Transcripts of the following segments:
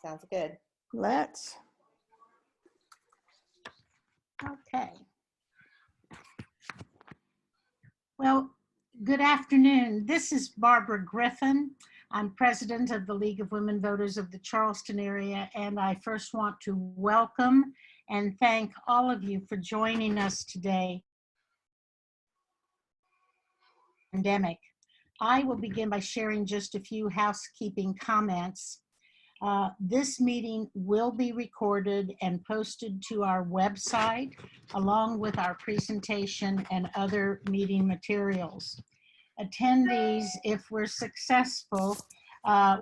Sounds good. Let's. Okay. Well, good afternoon. This is Barbara Griffin. I'm president of the League of Women Voters of the Charleston area, and I first want to welcome and thank all of you for joining us today. Pandemic. I will begin by sharing just a few housekeeping comments. This meeting will be recorded and posted to our website, along with our presentation and other meeting materials. Attendees, if we're successful,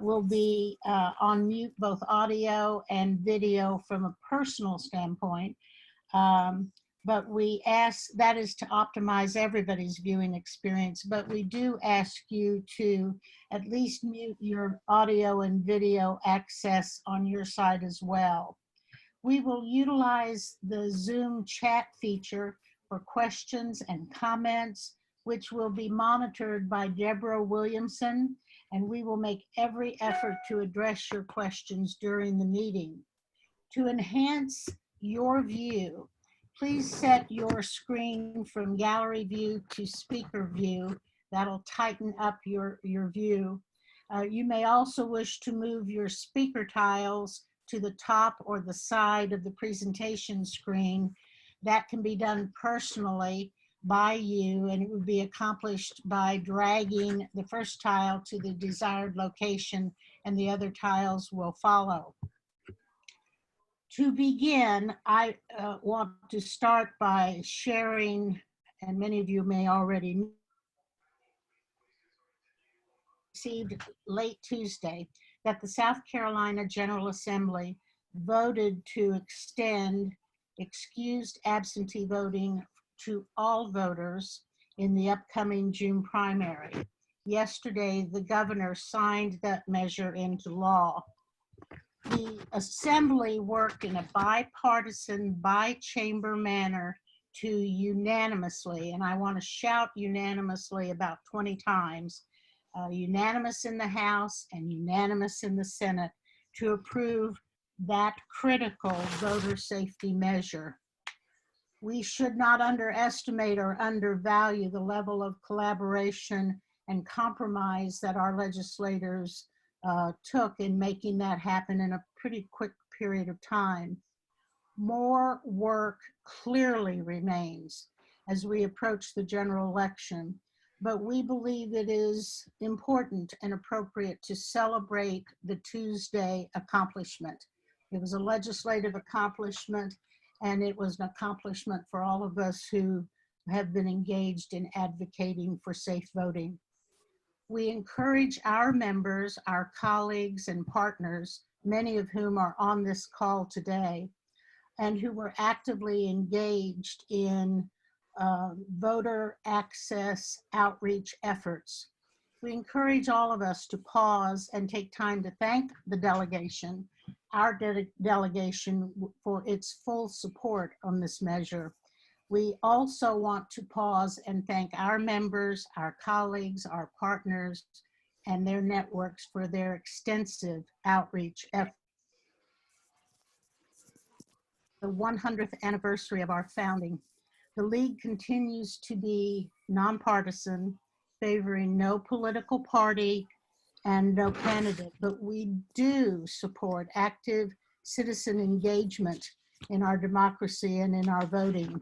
will be on mute, both audio and video from a personal standpoint. But we ask, that is to optimize everybody's viewing experience, but we do ask you to at least mute your audio and video access on your side as well. We will utilize the Zoom chat feature for questions and comments, which will be monitored by Deborah Williamson, and we will make every effort to address your questions during the meeting. To enhance your view, please set your screen from gallery view to speaker view. That'll tighten up your view. You may also wish to move your speaker tiles to the top or the side of the presentation screen. That can be done personally by you, and it would be accomplished by dragging the first tile to the desired location, and the other tiles will follow. To begin, I want to start by sharing, and many of you may already know, received late Tuesday that the South Carolina General Assembly voted to extend excused absentee voting to all voters in the upcoming June primary. Yesterday, the governor signed that measure into law. The Assembly worked in a bipartisan, bi-chamber manner to unanimously, and I want to shout unanimously about 20 times, unanimous in the House and unanimous in the Senate to approve that critical voter safety measure. We should not underestimate or undervalue the level of collaboration and compromise that our legislators took in making that happen in a pretty quick period of time. More work clearly remains as we approach the general election, but we believe it is important and appropriate to celebrate the Tuesday accomplishment. It was a legislative accomplishment, and it was an accomplishment for all of us who have been engaged in advocating for safe voting. We encourage our members, our colleagues and partners, many of whom are on this call today, and who were actively engaged in voter access outreach efforts. We encourage all of us to pause and take time to thank the delegation, our delegation, for its full support on this measure. We also want to pause and thank our members, our colleagues, our partners, and their networks for their extensive outreach efforts. The 100th anniversary of our founding, the League continues to be nonpartisan, favoring no political party and no candidate, but we do support active citizen engagement in our democracy and in our voting.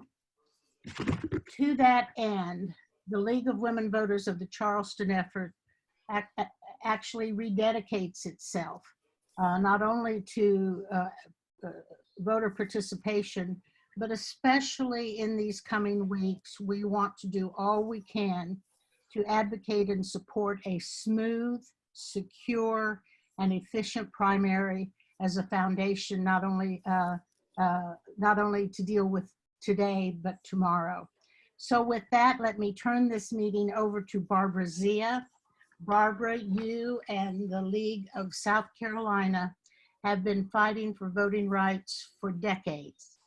To that end, the League of Women Voters of the Charleston effort actually rededicates itself, not only to voter participation, but especially in these coming weeks, we want to do all we can to advocate and support a smooth, secure, and efficient primary as a foundation, not only to deal with today, but tomorrow. So with that, let me turn this meeting over to Barbara Zia. Barbara, you and the League of South Carolina have been fighting for voting rights for decades.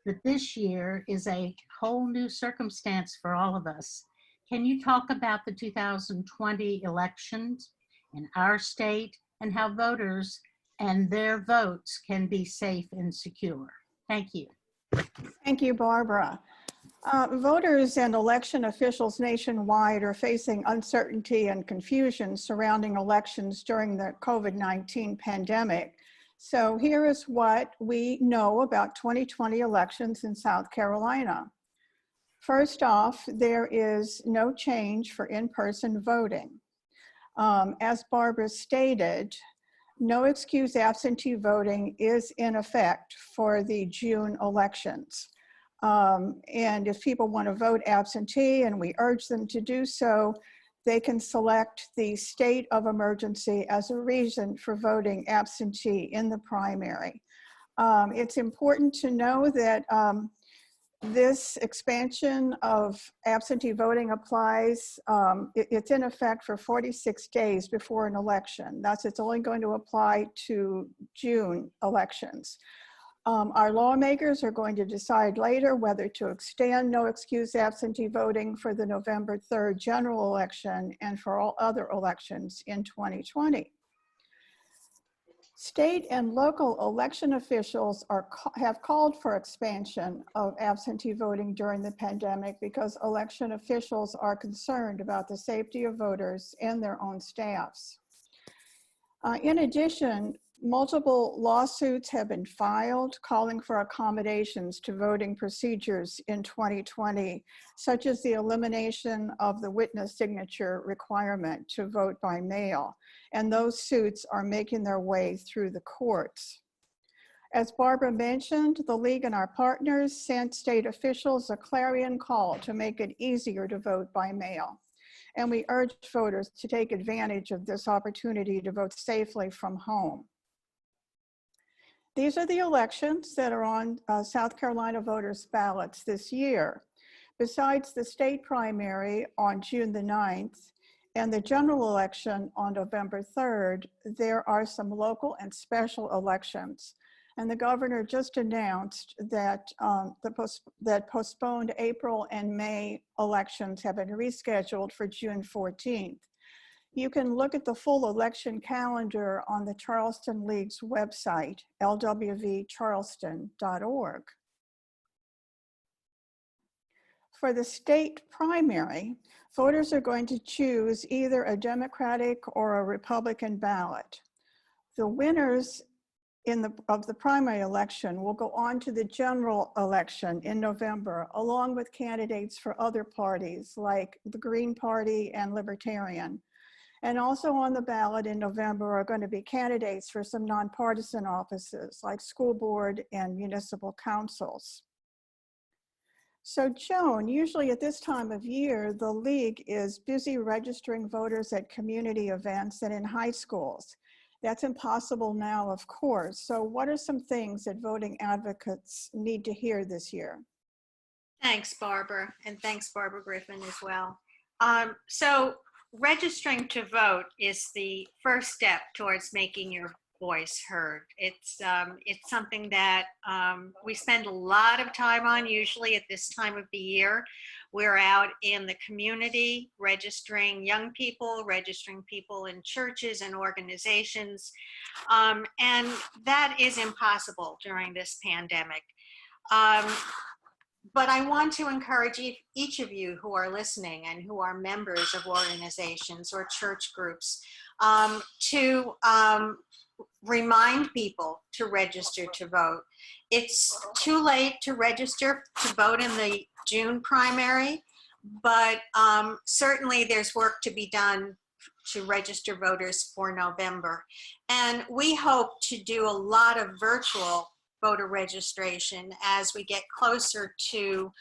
But this year is a whole new circumstance for all of us. Can you talk about the 2020 elections in our state and how voters and their votes can be safe and secure. Thank you. Thank you, Barbara. Voters and election officials nationwide are facing uncertainty and confusion surrounding elections during the COVID-19 pandemic. So here is what we know about 2020 elections in South Carolina. First off, there is no change for in-person voting. As Barbara stated, no excuse absentee voting is in effect for the June elections. And if people want to vote absentee, and we urge them to do so, they can select the state of emergency as a reason for voting absentee in the primary. It's important to know that this expansion of absentee voting applies, it's in effect for 46 days before an election. It's only going to apply to June elections. Our lawmakers are going to decide later whether to extend no excuse absentee voting for the November 3rd general election and for all other elections in 2020. State and local election officials have called for expansion of absentee voting during the pandemic because election officials are concerned about the safety of voters and their own staffs. In addition, multiple lawsuits have been filed calling for accommodations to voting procedures in 2020, such as the elimination of the witness signature requirement to vote by mail. And those suits are making their way through the courts. As Barbara mentioned, the League and our partners sent state officials a clarion call to make it easier to vote by mail. And we urge voters to take advantage of this opportunity to vote safely from home. These are the elections that are on South Carolina voters' ballots this year. Besides the state primary on June the 9th and the general election on November 3rd, there are some local and special elections. And the governor just announced that that postponed April and May elections have been rescheduled for June 14th. You can look at the full election calendar on the Charleston League's website, lwvcharleston.org. For the state primary, voters are going to choose either a Democratic or a Republican ballot. The winners of the primary election will go on to the general election in November, along with candidates for other parties like the Green Party and Libertarian. And also on the ballot in November are going to be candidates for some nonpartisan offices like school board and municipal councils. So Joan, usually at this time of year, the League is busy registering voters at community events and in high schools. That's impossible now, of course. So what are some things that voting advocates need to hear this year? Thanks, Barbara, and thanks, Barbara Griffin, as well. So registering to vote is the first step towards making your voice heard. It's something that we spend a lot of time on, usually at this time of the year. We're out in the community registering young people, registering people in churches and organizations, and that is impossible during this pandemic. But I want to encourage each of you who are listening and who are members of organizations or church groups to remind people to register to vote. It's too late to register to vote in the June primary, but certainly there's work to be done to register voters for November. And we hope to do a lot of virtual voter registration as we get closer to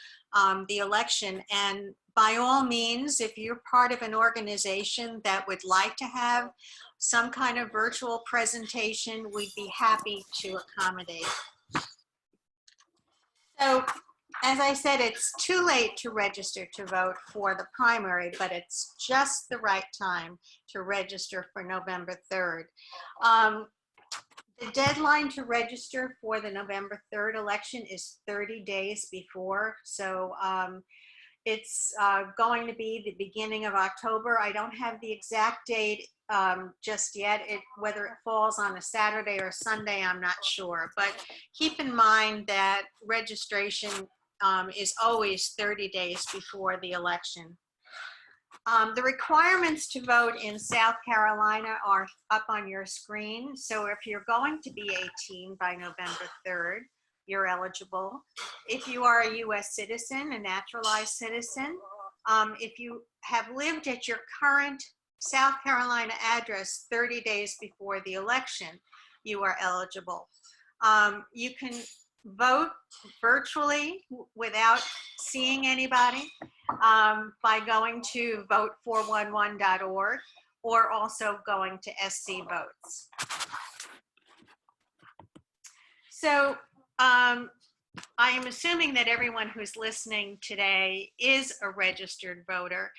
the election. And by all means, if you're part of an organization that would like to have some kind of virtual presentation, we'd be happy to accommodate. So, as I said, it's too late to register to vote for the primary, but it's just the right time to register for November 3rd. The deadline to register for the November 3rd election is 30 days before. So it's going to be the beginning of October. I don't have the exact date just yet. Whether it falls on a Saturday or Sunday, I'm not sure. But keep in mind that registration is always 30 days before the election. The requirements to vote in South Carolina are up on your screen. So if you're going to be 18 by November 3rd, you're eligible. If you are a US citizen, a naturalized citizen, if you have lived at your current South Carolina address 30 days before the election, you are eligible. You can vote virtually without seeing anybody by going to vote411.org or also going to SC Votes. So I am assuming that everyone who's listening today is a registered voter,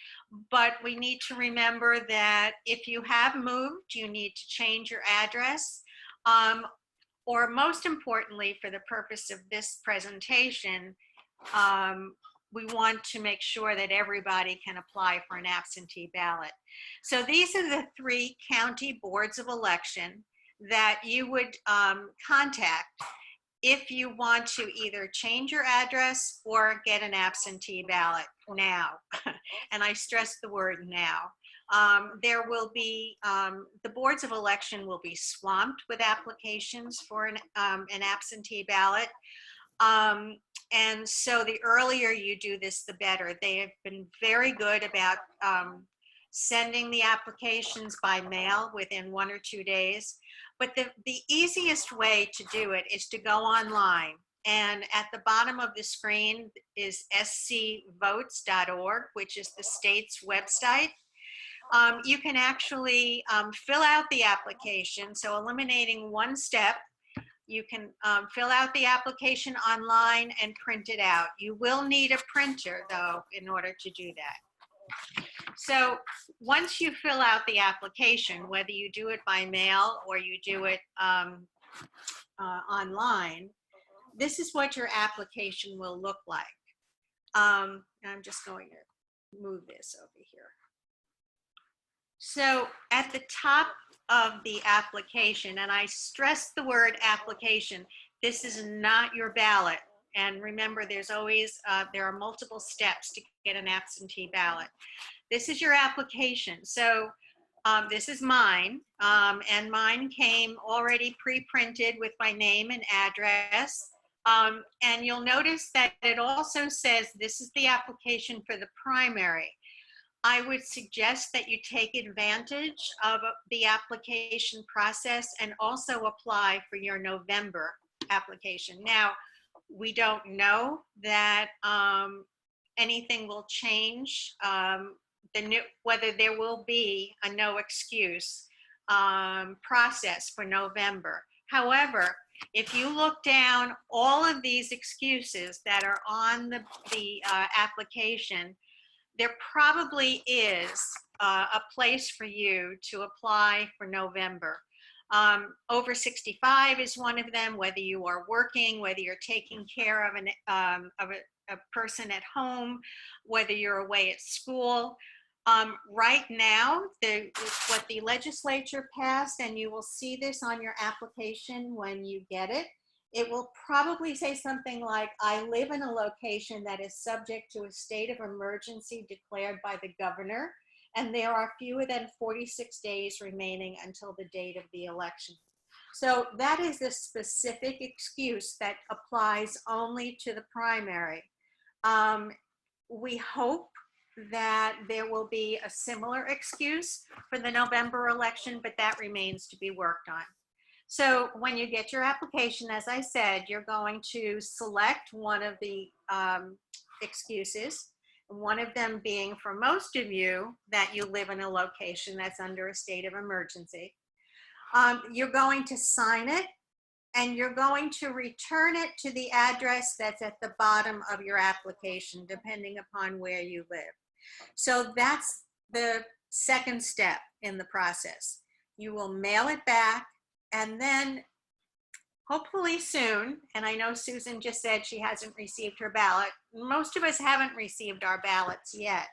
but we need to remember that if you have moved, you need to change your address, or most importantly, for the purpose of this presentation, we want to make sure that everybody can apply for an absentee ballot. So these are the 3 county boards of election that you would contact if you want to either change your address or get an absentee ballot now. And I stress the word now. There will be, the boards of election will be swamped with applications for an absentee ballot. And so the earlier you do this, the better. They have been very good about sending the applications by mail within 1 or 2 days. But the easiest way to do it is to go online. And at the bottom of the screen is scvotes.org, which is the state's website. You can actually fill out the application. So eliminating one step, you can fill out the application online and print it out. You will need a printer, though, in order to do that. So once you fill out the application, whether you do it by mail or you do it online, this is what your application will look like. I'm just going to move this over here. So at the top of the application, and I stress the word application, this is not your ballot. And remember, there's always, there are multiple steps to get an absentee ballot. This is your application. So this is mine, and mine came already pre-printed with my name and address. And you'll notice that it also says this is the application for the primary. I would suggest that you take advantage of the application process and also apply for your November application. Now, we don't know that anything will change, whether there will be a no excuse process for November. However, if you look down all of these excuses that are on the application, there probably is a place for you to apply for November. Over 65 is one of them, whether you are working, whether you're taking care of a person at home, whether you're away at school. Right now, what the legislature passed, and you will see this on your application when you get it, it will probably say something like, I live in a location that is subject to a state of emergency declared by the governor, and there are fewer than 46 days remaining until the date of the election. So that is a specific excuse that applies only to the primary. We hope that there will be a similar excuse for the November election, but that remains to be worked on. So when you get your application, as I said, you're going to select one of the excuses, one of them being for most of you that you live in a location that's under a state of emergency. You're going to sign it, and you're going to return it to the address that's at the bottom of your application, depending upon where you live. So that's the second step in the process. You will mail it back, and then hopefully soon, and I know Susan just said she hasn't received her ballot. Most of us haven't received our ballots yet.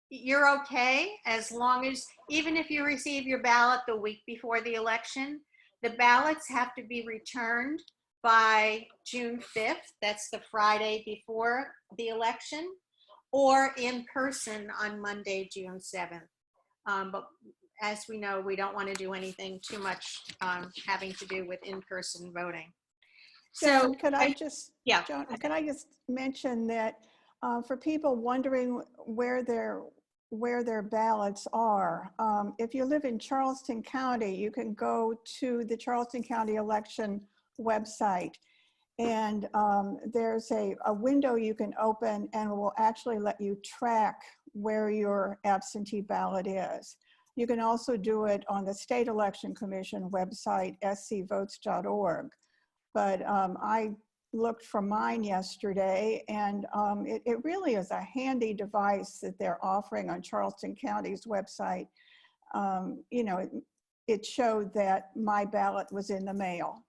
you're okay as long as, even if you receive your ballot the week before the election, the ballots have to be returned by June 5th. That's the Friday before the election, or in person on Monday, June 7th. But as we know, we don't want to do anything too much having to do with in-person voting. Joan, could I yeah. Joan, could I just mention that for people wondering where their ballots are, if you live in Charleston County, you can go to the Charleston County election website, and there's a window you can open, and it will actually let you track where your absentee ballot is. You can also do it on the State Election Commission website, scvotes.org. But I looked for mine yesterday, and it really is a handy device that they're offering on Charleston County's website. You know, it showed that my ballot was in the mail.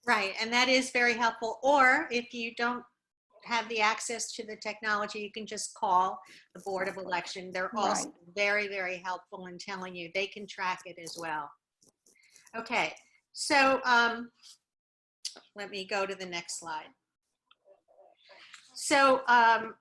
Right, and that is very helpful. Or if you don't have the access to the technology, you can just call the Board of Election. They're also very, very helpful in telling you. They can track it as well. Okay, so let me go to the next slide. So now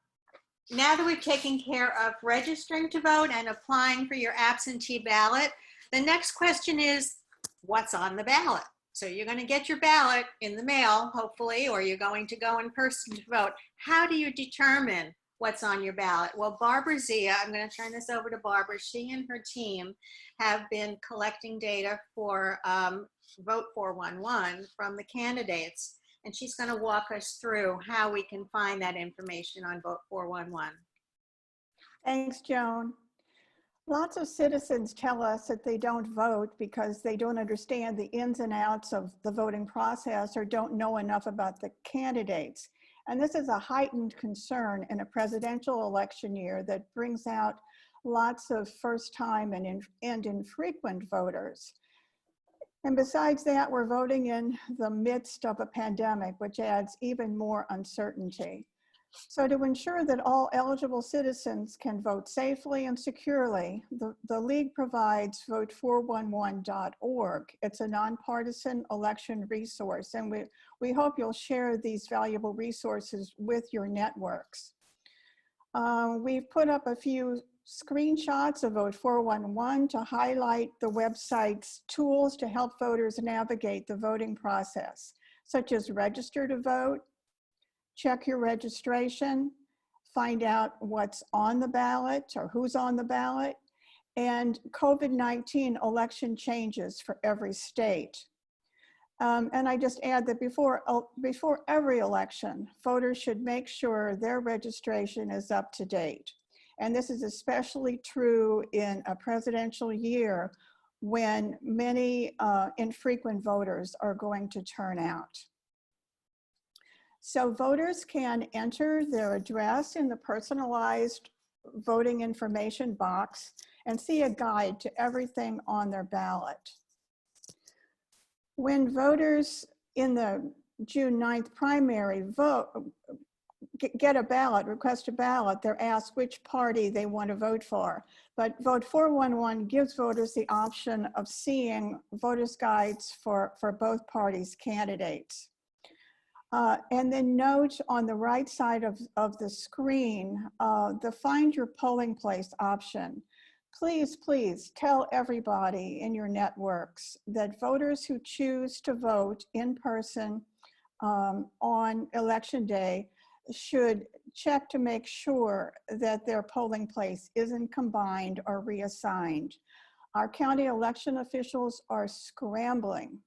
that we've taken care of registering to vote and applying for your absentee ballot, the next question is, what's on the ballot? So you're going to get your ballot in the mail, hopefully, or you're going to go in person to vote. How do you determine what's on your ballot? Well, Barbara Zia, I'm going to turn this over to Barbara. She and her team have been collecting data for Vote 411 from the candidates, and she's going to walk us through how we can find that information on Vote 411. Thanks, Joan. Lots of citizens tell us that they don't vote because they don't understand the ins and outs of the voting process or don't know enough about the candidates. And this is a heightened concern in a presidential election year that brings out lots of first-time and infrequent voters. And besides that, we're voting in the midst of a pandemic, which adds even more uncertainty. So to ensure that all eligible citizens can vote safely and securely, the League provides vote411.org. It's a nonpartisan election resource, and we hope you'll share these valuable resources with your networks. We've put up a few screenshots of Vote 411 to highlight the website's tools to help voters navigate the voting process, such as register to vote, check your registration, find out what's on the ballot or who's on the ballot, and COVID-19 election changes for every state. And I just add that before every election, voters should make sure their registration is up to date. And this is especially true in a presidential year when many infrequent voters are going to turn out. So voters can enter their address in the personalized voting information box and see a guide to everything on their ballot. When voters in the June 9th primary get a ballot, request a ballot, they're asked which party they want to vote for. But Vote 411 gives voters the option of seeing voters' guides for both parties' candidates. And then note on the right side of the screen, the Find Your Polling Place option. Please, please tell everybody in your networks that voters who choose to vote in person on election day should check to make sure that their polling place isn't combined or reassigned. Our county election officials are scrambling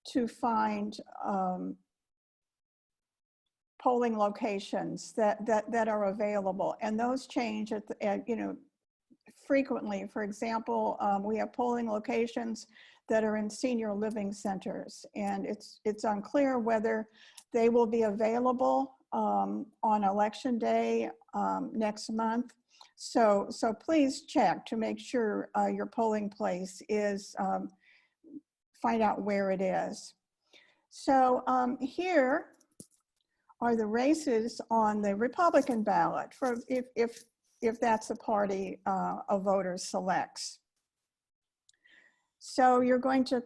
to find polling locations that are available, and those change frequently. For example, we have polling locations that are in senior living centers, and it's unclear whether they will be available on election day next month. So please check to make sure your polling place is, find out where it is. So here are the races on the Republican ballot. For if if that's a party a voter selects. So you're going to,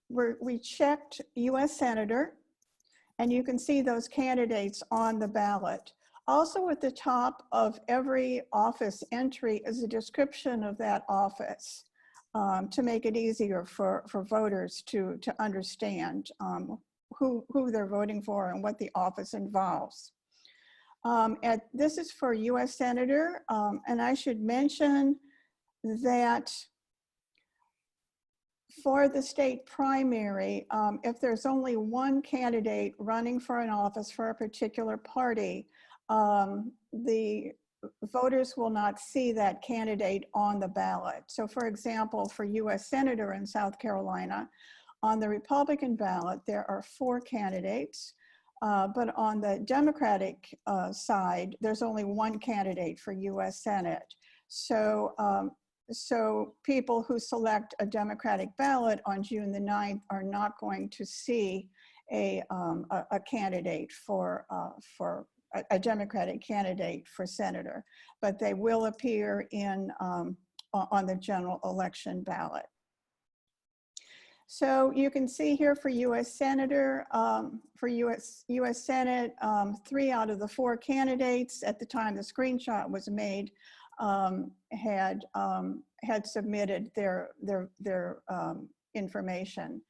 we checked US Senator, and you can see those candidates on the ballot. Also at the top of every office entry is a description of that office to make it easier for voters to understand who they're voting for and what the office involves. This is for US Senator, and I should mention that for the state primary, if there's only one candidate running for an office for a particular party, the voters will not see that candidate on the ballot. So for example, for US Senator in South Carolina, on the Republican ballot, there are 4 candidates, but on the Democratic side, there's only one candidate for US Senate. So, so people who select a Democratic ballot on June the 9th are not going to see a candidate for a Democratic candidate for senator, but they will appear in on the general election ballot. So you can see here for US Senator, for US Senate, 3 out of the 4 candidates at the time the screenshot was made had submitted their information.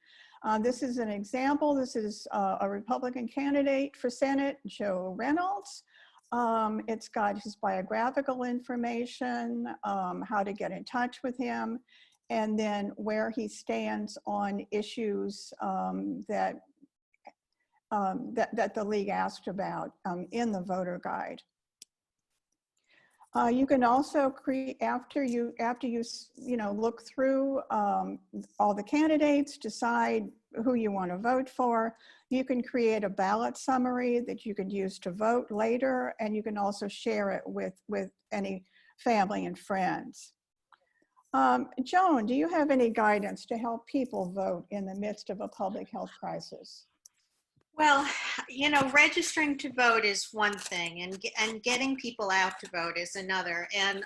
This is an example. This is a Republican candidate for Senate, Joe Reynolds. It's got his biographical information, how to get in touch with him, and then where he stands on issues that the league asked about in the voter guide. You can also create, after you look through all the candidates, decide who you want to vote for, you can create a ballot summary that you can use to vote later, and you can also share it with any family and friends. Joan, do you have any guidance to help people vote in the midst of a public health crisis? Well, you know, registering to vote is one thing, and getting people out to vote is another. And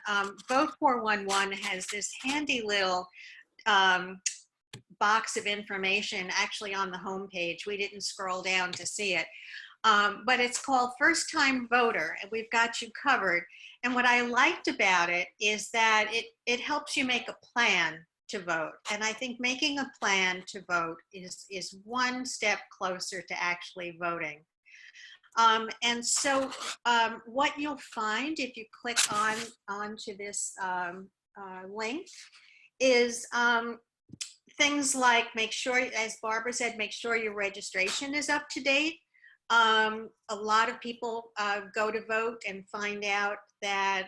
Vote 411 has this handy little box of information actually on the homepage. We didn't scroll down to see it, but it's called First Time Voter, and we've got you covered. And what I liked about it is that it helps you make a plan to vote. And I think making a plan to vote is one step closer to actually voting. And so what you'll find if you click onto this link is things like, make sure, as Barbara said, make sure your registration is up to date. A lot of people go to vote and find out that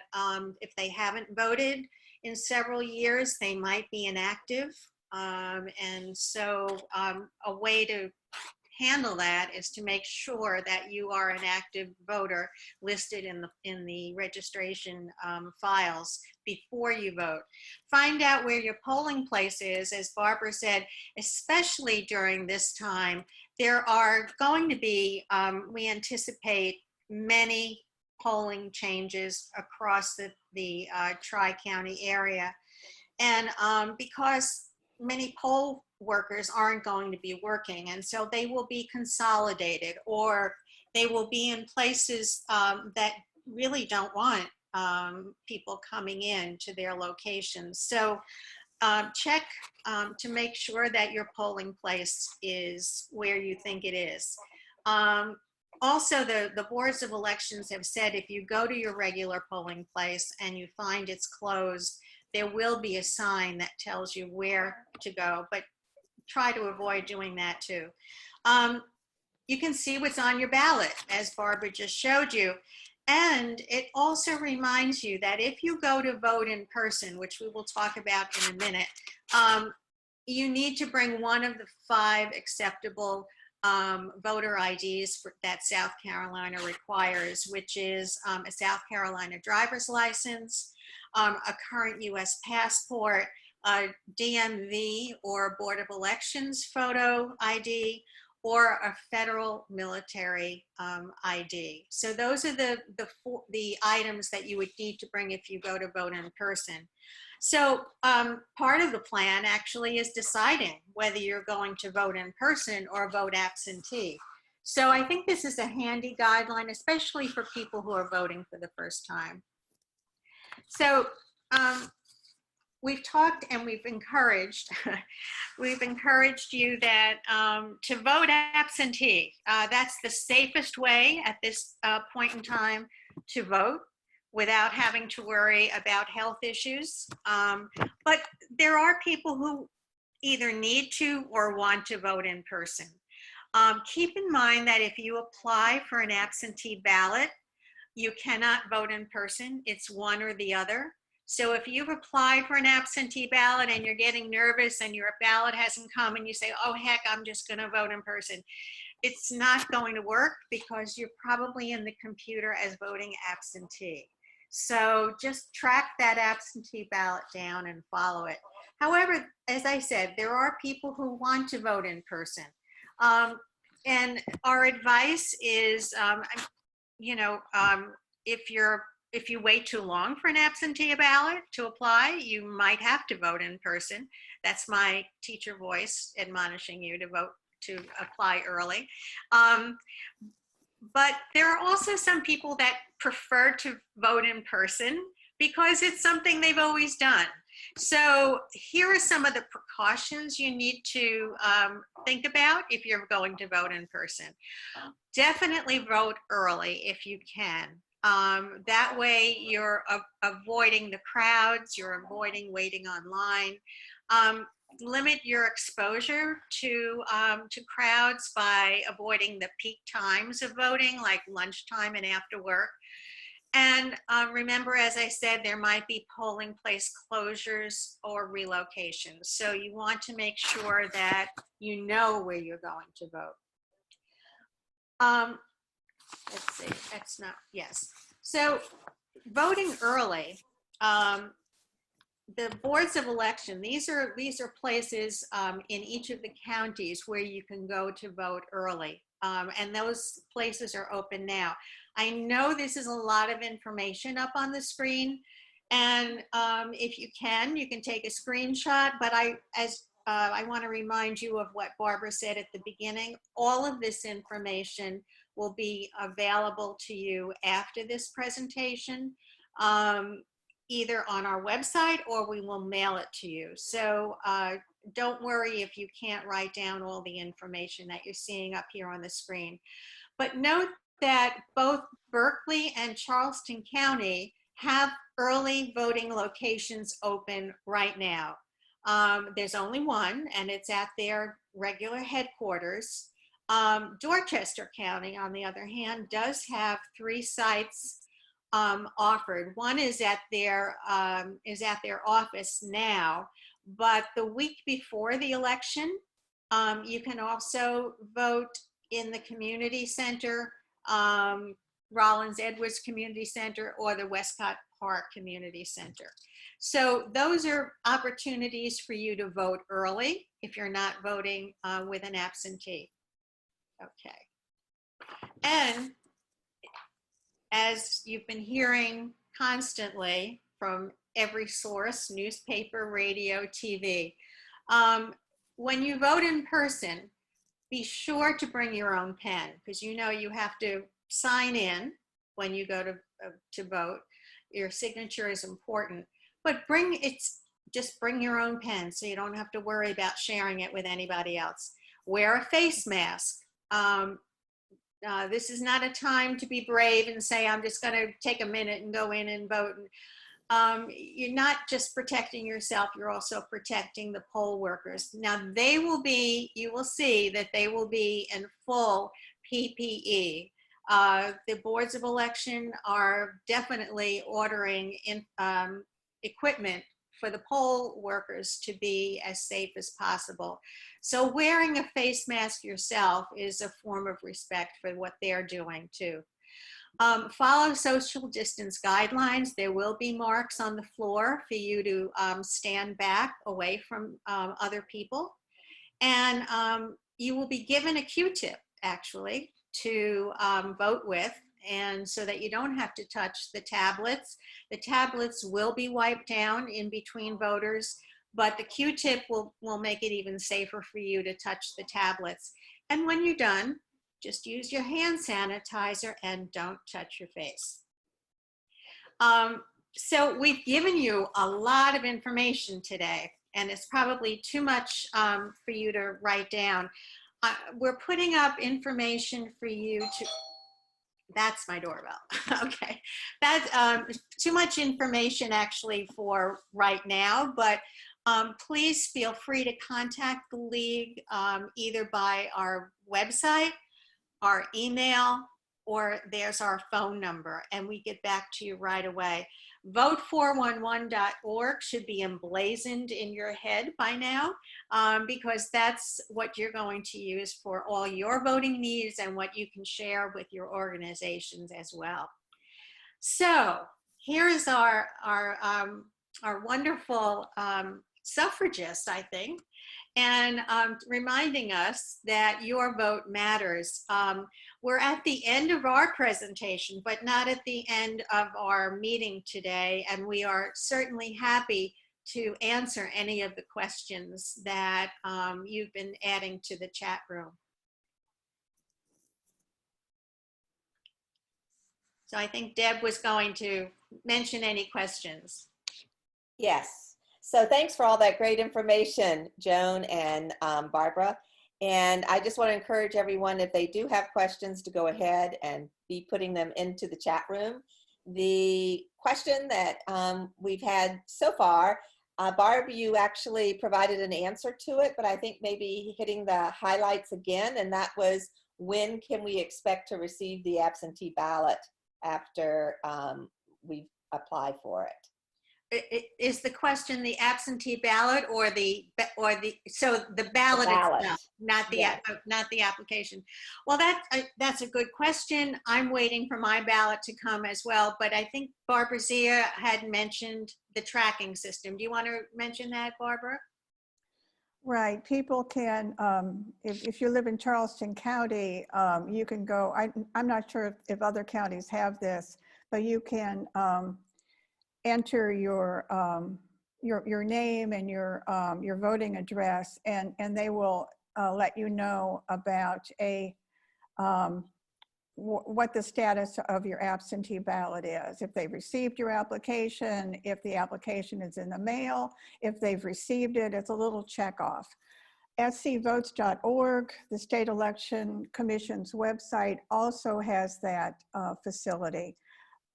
if they haven't voted in several years, they might be inactive. And so a way to handle that is to make sure that you are an active voter listed in the registration files before you vote. Find out where your polling place is. As Barbara said, especially during this time, there are going to be, we anticipate many polling changes across the Tri-County area. And because many poll workers aren't going to be working, and so they will be consolidated, or they will be in places that really don't want people coming in to their locations. So check to make sure that your polling place is where you think it is. Also, the boards of elections have said if you go to your regular polling place and you find it's closed, there will be a sign that tells you where to go, but try to avoid doing that too. You can see what's on your ballot, as Barbara just showed you. And it also reminds you that if you go to vote in person, which we will talk about in a minute, you need to bring one of the 5 acceptable voter IDs that South Carolina requires, which is a South Carolina driver's license, a current US passport, a DMV or Board of Elections photo ID, or a federal military ID. So those are the items that you would need to bring if you go to vote in person. So part of the plan actually is deciding whether you're going to vote in person or vote absentee. So I think this is a handy guideline, especially for people who are voting for the first time. So we've talked and we've encouraged you that to vote absentee. That's the safest way at this point in time to vote without having to worry about health issues. But there are people who either need to or want to vote in person. Keep in mind that if you apply for an absentee ballot, you cannot vote in person. It's one or the other. So if you've applied for an absentee ballot and you're getting nervous and your ballot hasn't come and you say, oh heck, I'm just going to vote in person, it's not going to work because you're probably in the computer as voting absentee. So just track that absentee ballot down and follow it. However, as I said, there are people who want to vote in person. And our advice is, if you wait too long for an absentee ballot to apply, you might have to vote in person. That's my teacher voice admonishing you to apply early. But there are also some people that prefer to vote in person because it's something they've always done. So here are some of the precautions you need to think about if you're going to vote in person. Definitely vote early if you can. That way you're avoiding the crowds, you're avoiding waiting online. Limit your exposure to crowds by avoiding the peak times of voting, like lunchtime and after work. And remember, as I said, there might be polling place closures or relocations. So you want to make sure that you know where you're going to vote. Let's see, that's not, yes. So voting early, the boards of election, these are places in each of the counties where you can go to vote early. And those places are open now. I know this is a lot of information up on the screen, and if you can take a screenshot, but I want to remind you of what Barbara said at the beginning. All of this information will be available to you after this presentation, either on our website or we will mail it to you. So don't worry if you can't write down all the information that you're seeing up here on the screen. But note that both Berkeley and Charleston County have early voting locations open right now. There's only one, and it's at their regular headquarters. Dorchester County, on the other hand, does have 3 sites offered. One is at their office now, but the week before the election, you can also vote in the community center, Rollins Edwards Community Center, or the Westcott Park Community Center. So those are opportunities for you to vote early if you're not voting with an absentee. Okay. And as you've been hearing constantly from every source, newspaper, radio, TV, when you vote in person, be sure to bring your own pen, because you know you have to sign in when you go to vote. Your signature is important, but just bring your own pen so you don't have to worry about sharing it with anybody else. Wear a face mask. This is not a time to be brave and say, I'm just going to take a minute and go in and vote. You're not just protecting yourself, you're also protecting the poll workers. Now you will see that they will be in full PPE. The boards of election are definitely ordering equipment for the poll workers to be as safe as possible. So wearing a face mask yourself is a form of respect for what they're doing too. Follow social distance guidelines. There will be marks on the floor for you to stand back away from other people. And you will be given a Q-tip, actually, to vote with, and so that you don't have to touch the tablets. The tablets will be wiped down in between voters, but the Q-tip will make it even safer for you to touch the tablets. And when you're done, just use your hand sanitizer and don't touch your face. So we've given you a lot of information today, and it's probably too much for you to write down. We're putting up information for you to, that's my doorbell. Okay, that's too much information actually for right now, but please feel free to contact the League either by our website, our email, or there's our phone number, and we get back to you right away. Vote411.org should be emblazoned in your head by now, because that's what you're going to use for all your voting needs and what you can share with your organizations as well. So here is our wonderful suffragist, I think, and reminding us that your vote matters. We're at the end of our presentation, but not at the end of our meeting today, and we are certainly happy to answer any of the questions that you've been adding to the chat room. So I think Deb was going to mention any questions. Yes. So thanks for all that great information, Joan and Barbara. And I just want to encourage everyone, if they do have questions, to go ahead and be putting them into the chat room. The question that we've had so far, Barb, you actually provided an answer to it, but I think maybe hitting the highlights again, and that was, when can we expect to receive the absentee ballot after we apply for it? Is the question the absentee ballot or the so the ballot itself, not the application? Well, that's a good question. I'm waiting for my ballot to come as well, but I think Barbara Zia had mentioned the tracking system. Do you want to mention that, Barbara? Right, people can, if you live in Charleston County, you can go, I'm not sure if other counties have this, but you can enter your name and your voting address, and they will let you know about what the status of your absentee ballot is, if they've received your application, if the application is in the mail, if they've received it. It's a little check off. scvotes.org, the State Election Commission's website, also has that facility.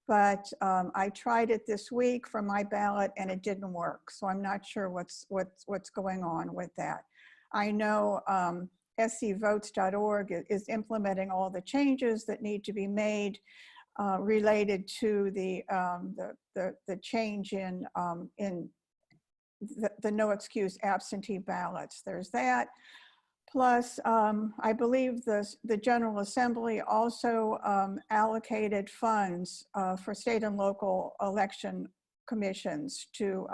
But I tried it this week for my ballot and it didn't work. So I'm not sure what's going on with that. I know scvotes.org is implementing all the changes that need to be made related to the change in the no excuse absentee ballots. There's that. Plus, I believe the General Assembly also allocated funds for state and local election commissions to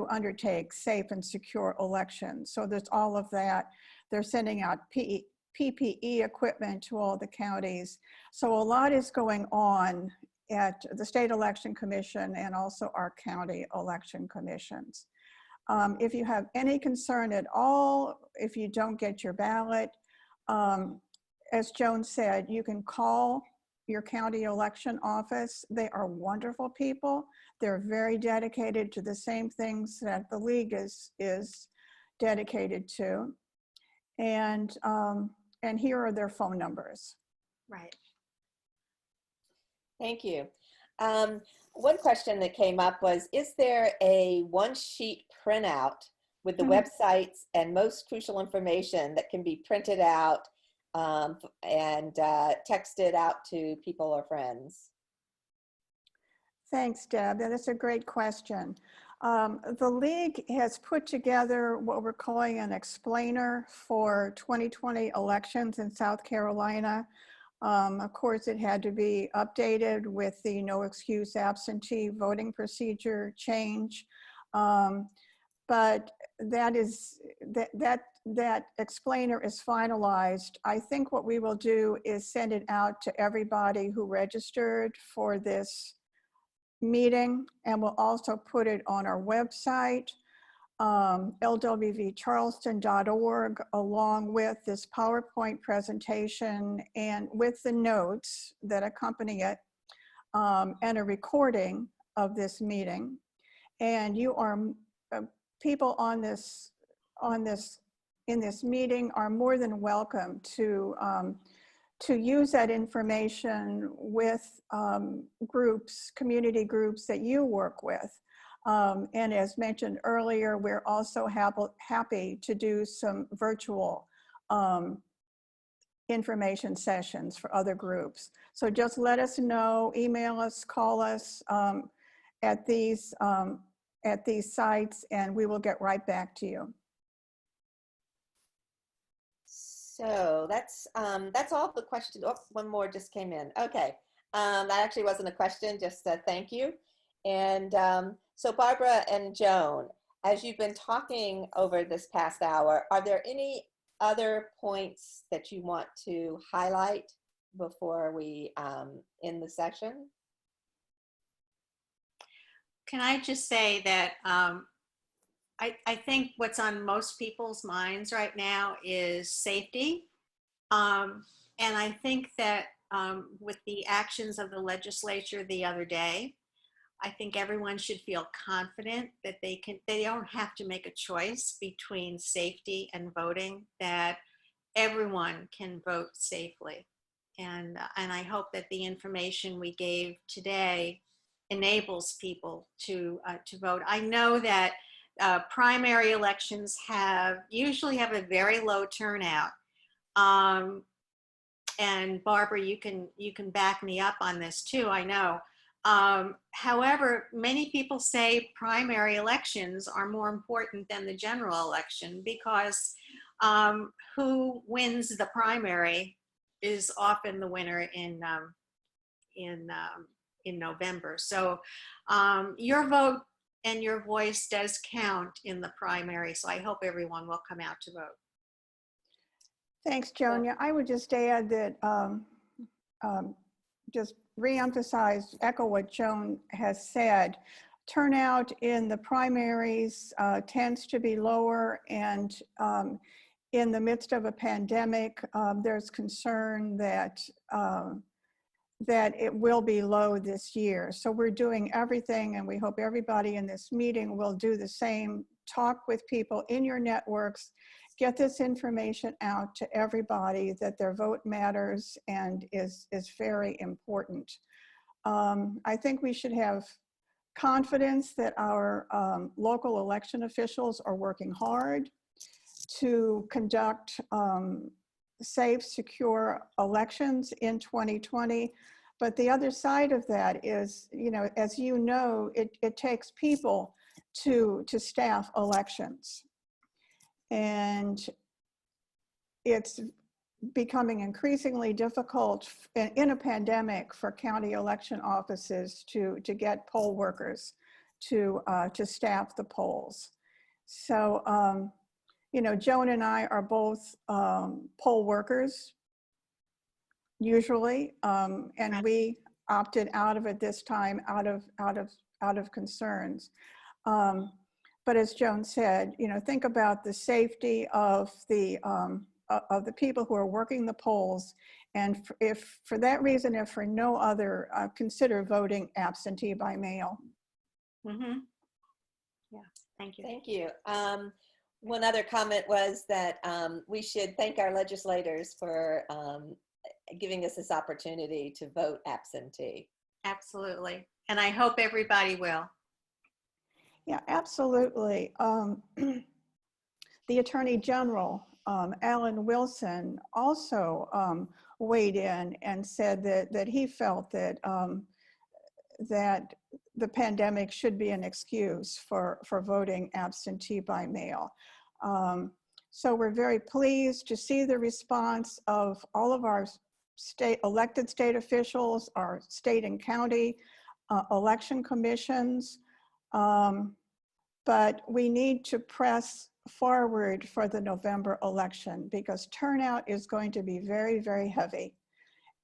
undertake safe and secure elections. So there's all of that. They're sending out PPE equipment to all the counties. So a lot is going on at the State Election Commission and also our county election commissions. If you have any concern at all, if you don't get your ballot, as Joan said, you can call your county election office. They are wonderful people. They're very dedicated to the same things that the League is dedicated to. And here are their phone numbers. Right. Thank you. One question that came up was, is there a one-sheet printout with the websites and most crucial information that can be printed out and texted out to people or friends? Thanks, Deb. That's a great question. The League has put together what we're calling an explainer for 2020 elections in South Carolina. Of course, it had to be updated with the no excuse absentee voting procedure change. But that that explainer is finalized, I think what we will do is send it out to everybody who registered for this meeting, and we'll also put it on our website, lwvcharleston.org, along with this PowerPoint presentation and with the notes that accompany it, and a recording of this meeting. And you are, people in this meeting are more than welcome to use that information with groups, community groups that you work with. And as mentioned earlier, we're also happy to do some virtual information sessions for other groups. So just let us know, email us, call us at these sites, and we will get right back to you. So that's all the questions. Oh, one more just came in. Okay, that actually wasn't a question, just a thank you. And so Barbara and Joan, as you've been talking over this past hour, are there any other points that you want to highlight before we end the session? Can I just say that I think what's on most people's minds right now is safety. And I think that with the actions of the legislature the other day, I think everyone should feel confident that they don't have to make a choice between safety and voting, that everyone can vote safely. And I hope that the information we gave today enables people to vote. I know that primary elections usually have a very low turnout. And Barbara, you can back me up on this too, I know. However, many people say primary elections are more important than the general election because who wins the primary is often the winner in November. So your vote and your voice does count in the primary. So I hope everyone will come out to vote. Thanks, Joan. Yeah, I would just add that just reemphasize, echo what Joan has said. Turnout in the primaries tends to be lower, and in the midst of a pandemic, there's concern that it will be low this year. So we're doing everything, and we hope everybody in this meeting will do the same. Talk with people in your networks, get this information out to everybody that their vote matters and is very important. I think we should have confidence that our local election officials are working hard to conduct safe, secure elections in 2020. But the other side of that is, as you know, it takes people to staff elections. And it's becoming increasingly difficult in a pandemic for county election offices to get poll workers to staff the polls. So, Joan and I are both poll workers, usually, and we opted out of it this time out of concerns. But as Joan said, think about the safety of the people who are working the polls, and if for that reason, if for no other, consider voting absentee by mail. Mm-hmm. Yeah, thank you. Thank you. One other comment was that we should thank our legislators for giving us this opportunity to vote absentee. Absolutely. And I hope everybody will. Yeah, absolutely. The Attorney General, Alan Wilson, also weighed in and said that he felt that that the pandemic should be an excuse for voting absentee by mail. So we're very pleased to see the response of all of our elected state officials, our state and county election commissions. But we need to press forward for the November election because turnout is going to be very, very heavy.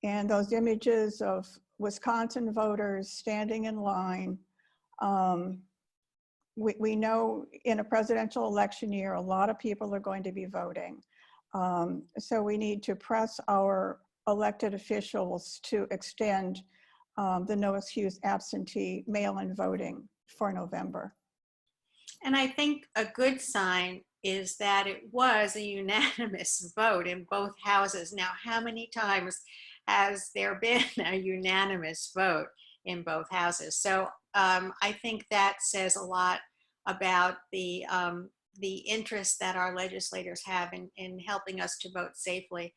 And those images of Wisconsin voters standing in line, we know in a presidential election year, a lot of people are going to be voting. So we need to press our elected officials to extend the no excuse absentee mail-in voting for November. And I think a good sign is that it was a unanimous vote in both houses. Now, how many times has there been a unanimous vote in both houses? So I think that says a lot about the interest that our legislators have in helping us to vote safely.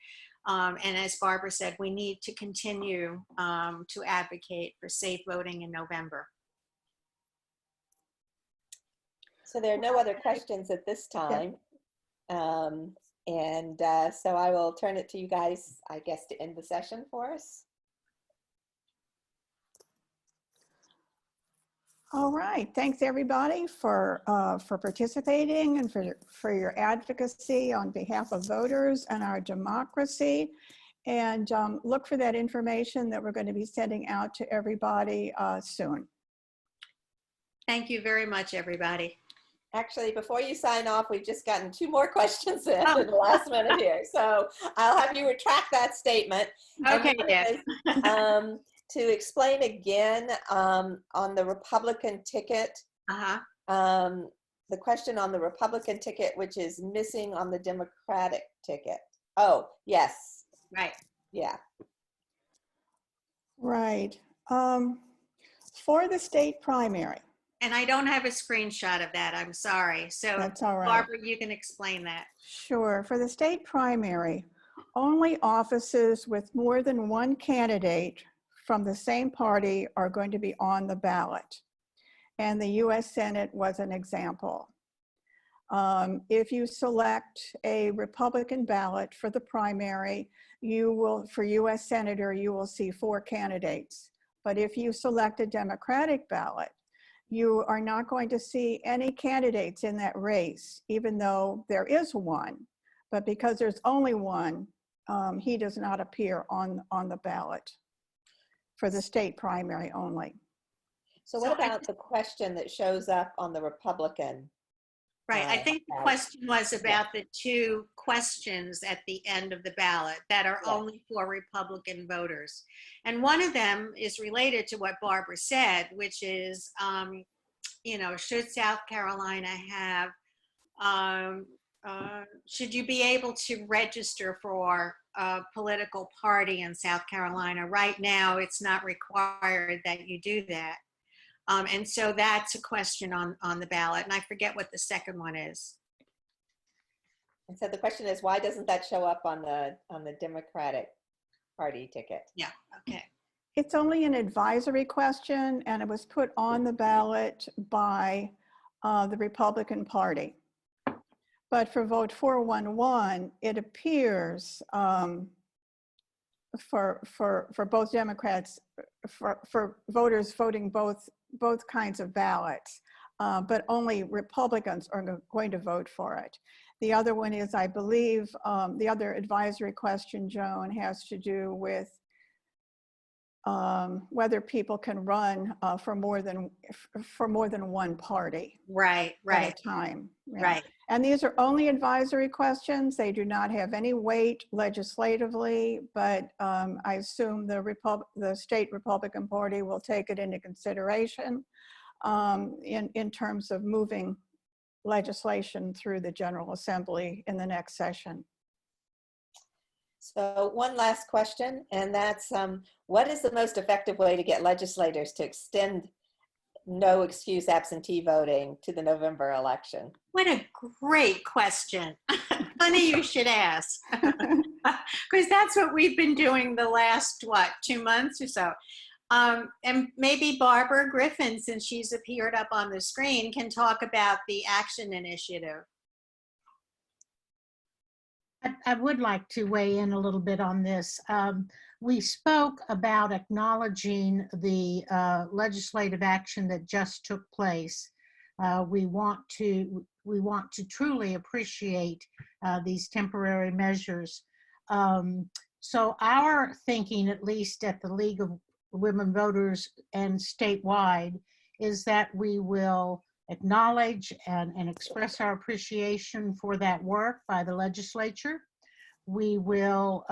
And as Barbara said, we need to continue to advocate for safe voting in November. So there are no other questions at this time. So I will turn it to you guys, I guess, to end the session for us. All right, thanks everybody for participating and for your advocacy on behalf of voters and our democracy. And look for that information that we're going to be sending out to everybody soon. Thank you very much, everybody. Actually, before you sign off, we've just gotten 2 more questions in the last minute here. So I'll have you retract that statement. Okay, yes. To explain again on the Republican ticket, the question on the Republican ticket, which is missing on the Democratic ticket. Oh, yes. Right. Yeah. Right. For the state primary. And I don't have a screenshot of that. I'm sorry. So That's all right. Barbara, you can explain that. Sure. For the state primary, only offices with more than one candidate from the same party are going to be on the ballot. And the U.S. Senate was an example. If you select a Republican ballot for the primary, you will, for U.S. Senator, you will see 4 candidates. But if you select a Democratic ballot, you are not going to see any candidates in that race, even though there is one. But because there's only one, he does not appear on the ballot for the state primary only. So what about the question that shows up on the Republican? Right. I think the question was about the 2 questions at the end of the ballot that are only for Republican voters. And one of them is related to what Barbara said, which is, you know, should South Carolina have, should you be able to register for a political party in South Carolina? Right now, it's not required that you do that. And so that's a question on the ballot. And I forget what the second one is. And so the question is, why doesn't that show up on the Democratic Party ticket? Yeah, okay. It's only an advisory question, and it was put on the ballot by the Republican Party. But for vote 411, it appears for both Democrats, for voters voting both kinds of ballots, but only Republicans are going to vote for it. The other one is, I believe, the other advisory question, Joan, has to do with whether people can run for more than one party. Right. At a time. Yeah. Right. And these are only advisory questions. They do not have any weight legislatively, but I assume the state Republican Party will take it into consideration in terms of moving legislation through the General Assembly in the next session. So one last question, and that's what is the most effective way to get legislators to extend no excuse absentee voting to the November election? What a great question. Funny you should ask. Because that's what we've been doing the last, 2 months or so. And maybe Barbara Griffin, since she's appeared up on the screen, can talk about the action initiative. I would like to weigh in a little bit on this. We spoke about acknowledging the legislative action that just took place We want to truly appreciate these temporary measures. So our thinking, at least at the League of Women Voters and statewide, is that we will acknowledge and express our appreciation for that work by the legislature. We will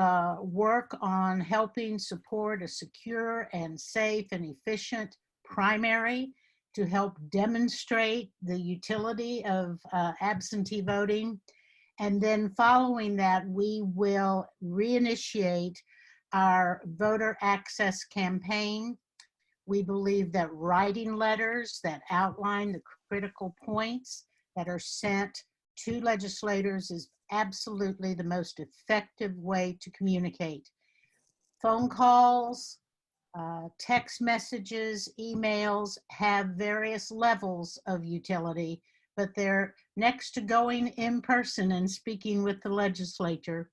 work on helping support a secure and safe and efficient primary to help demonstrate the utility of absentee voting. And then following that, we will reinitiate our voter access campaign. We believe that writing letters that outline the critical points that are sent to legislators is absolutely the most effective way to communicate. Phone calls, text messages, emails have various levels of utility, but they're next to going in person and speaking with the legislator,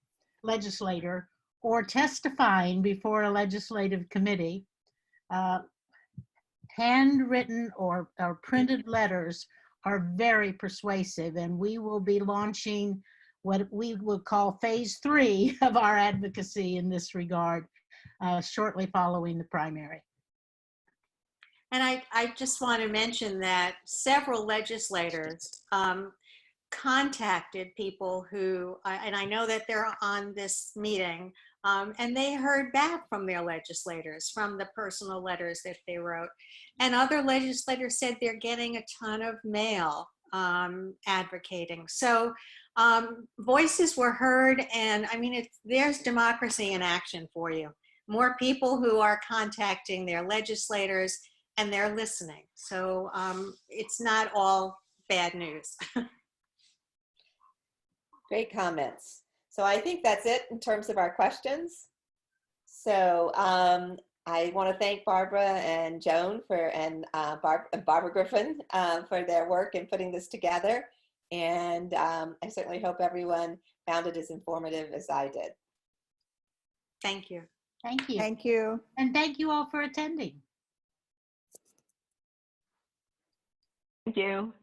or testifying before a legislative committee. Handwritten or printed letters are very persuasive, and we will be launching what we will call phase 3 of our advocacy in this regard shortly following the primary. And I just want to mention that several legislators contacted people who, and I know that they're on this meeting, and they heard back from their legislators, from the personal letters that they wrote. And other legislators said they're getting a ton of mail advocating. So voices were heard, and I mean, there's democracy in action for you. More people who are contacting their legislators and they're listening. So it's not all bad news. Great comments. So I think that's it in terms of our questions. So I want to thank Barbara and Joan and Barbara Griffin for their work in putting this together. And I certainly hope everyone found it as informative as I did. Thank you. Thank you. Thank you. And thank you all for attending. Thank you.